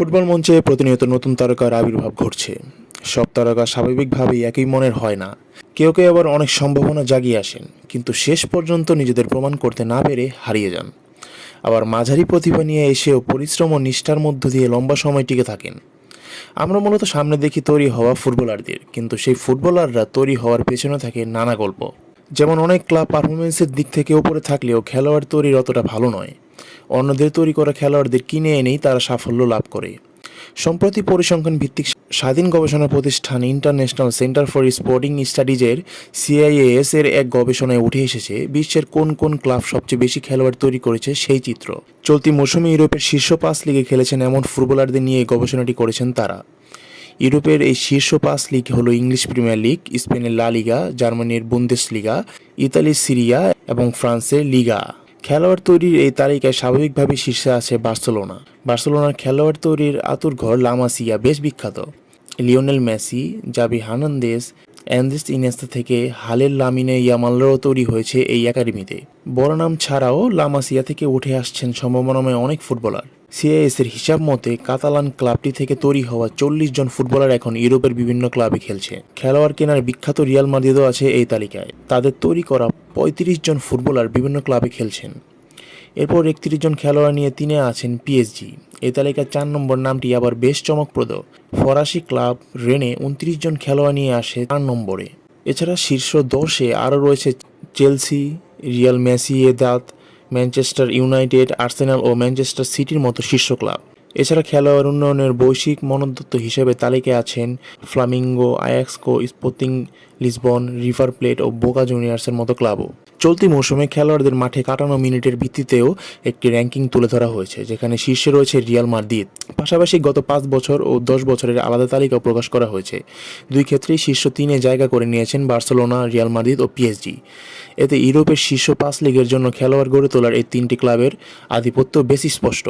Football মঞ্চে প্রতিনিয়ত নতুন তারকার আবির্ভাব ঘটছে। সব তারকা স্বাভাবিকভাবেই একই মনের হয় না। কেউ কেউ আবার অনেক সম্ভাবনা জাগিয়ে আসেন, কিন্তু শেষ পর্যন্ত নিজেদের প্রমাণ করতে না পেরে হারিয়ে যান। আবার মাঝারি প্রতিভা নিয়ে এসেও পরিশ্রম ও নিষ্ঠার মধ্য দিয়ে লম্বা সময় টিকে থাকেন। আমরা মূলত সামনে দেখি তৈরি হওয়া ফুটবলারদের, কিন্তু সেই ফুটবলাররা তৈরি হওয়ার পেছনে থাকে নানা গল্প। যেমন অনেক ক্লাব পারফরমেন্সের দিক থেকে উপরে থাকলেও খেলোয়াড় তৈরির অতটা ভালো নয়। অন্যদের তৈরি করা খেলোয়াড়দের কিনে এনেই তারা সাফল্য লাভ করে। সম্প্রতি পরিসংখ্যান ভিত্তিক স্বাধীন গবেষণা প্রতিষ্ঠান ইন্টারন্যাশনাল সেন্টার ফর স্পোর্টিং স্টাডিজের সিআইএএস এর এক গবেষণায় উঠে এসেছে বিশ্বের কোন কোন ক্লাব সবচেয়ে বেশি খেলোয়াড় তৈরি করেছে সেই চিত্র। চলতি মৌসুমে ইউরোপের শীর্ষ 5 লিগে খেলেছেন এমন ফুটবলারদের নিয়ে গবেষণাটি করেছেন তারা। ইউরোপের এই শীর্ষ 5 লিগ হলো ইংলিশ প্রিমিয়ার লিগ, স্পেনের লা লিগা, জার্মানির বুন্দেসলিগা, ইতালির সিরিয়া এবং ফ্রান্সের লিগা। খেলোয়াড় তৈরির এই তালিকায় স্বাভাবিকভাবেই শীর্ষে আছে বার্সেলোনা। বার্সেলোনার খেলোয়াড় তৈরির আঁতুড়ঘর লা মাসিয়া বেশ বিখ্যাত। Lionel Messi, Xavi Hernandez, Andres Iniesta থেকে হালের লামিনে ইয়ামালরাও তৈরি হয়েছে এই একাডেমিতে। বড় নাম ছাড়াও লা মাসিয়া থেকে উঠে আসছেন সম্ভাবনাময় অনেক ফুটবলার। সিআইএস এর হিসাব মতে কাতালান ক্লাবটি থেকে তৈরি হওয়া 40 জন ফুটবলার এখন ইউরোপের বিভিন্ন ক্লাবে খেলছে। খেলোয়াড় কেনার বিখ্যাত রিয়াল মাদ্রিদও আছে এই তালিকায়। তাদের তৈরি করা 35 জন ফুটবলার বিভিন্ন ক্লাবে খেলছেন। এরপর 31 জন খেলোয়াড় নিয়ে 3-এ আছেন পিএসজি। এই তালিকার 4 নম্বর নামটি আবার বেশ চমকপ্রদ। ফরাসি ক্লাব রেনে 29 জন খেলোয়াড় নিয়ে আসে 4 নম্বরে। এছাড়া শীর্ষ 10-এ আরও রয়েছে Chelsea, Real Sociedad, Manchester United, Arsenal ও ম্যানচেস্টার সিটির মতো শীর্ষ ক্লাব। এছাড়া খেলোয়াড় উন্নয়নের বৈশ্বিক মনদত্ত হিসেবে তালিকায় আছেন ফ্লামিঙ্গো, আয়াক্সকো, স্পোর্টিং লিসবন, রিভার প্লেট ও বোকা জুনিয়র্সের মতো ক্লাবও। চলতি মৌসুমে খেলোয়াড়দের মাঠে কাটানো মিনিটের ভিত্তিতেও একটি র্যাঙ্কিং তুলে ধরা হয়েছে, যেখানে শীর্ষে রয়েছে রিয়াল মাদ্রিদ। পাশাপাশি গত 5 বছর ও 10 বছরের আলাদা তালিকাও প্রকাশ করা হয়েছে। দুই ক্ষেত্রেই শীর্ষ 3-এ জায়গা করে নিয়েছেন বার্সেলোনা, রিয়াল মাদ্রিদ ও পিএসজি। এতে ইউরোপের শীর্ষ 5 লিগের জন্য খেলোয়াড় গড়ে তোলার এই 3টি ক্লাবের আধিপত্য বেশি স্পষ্ট।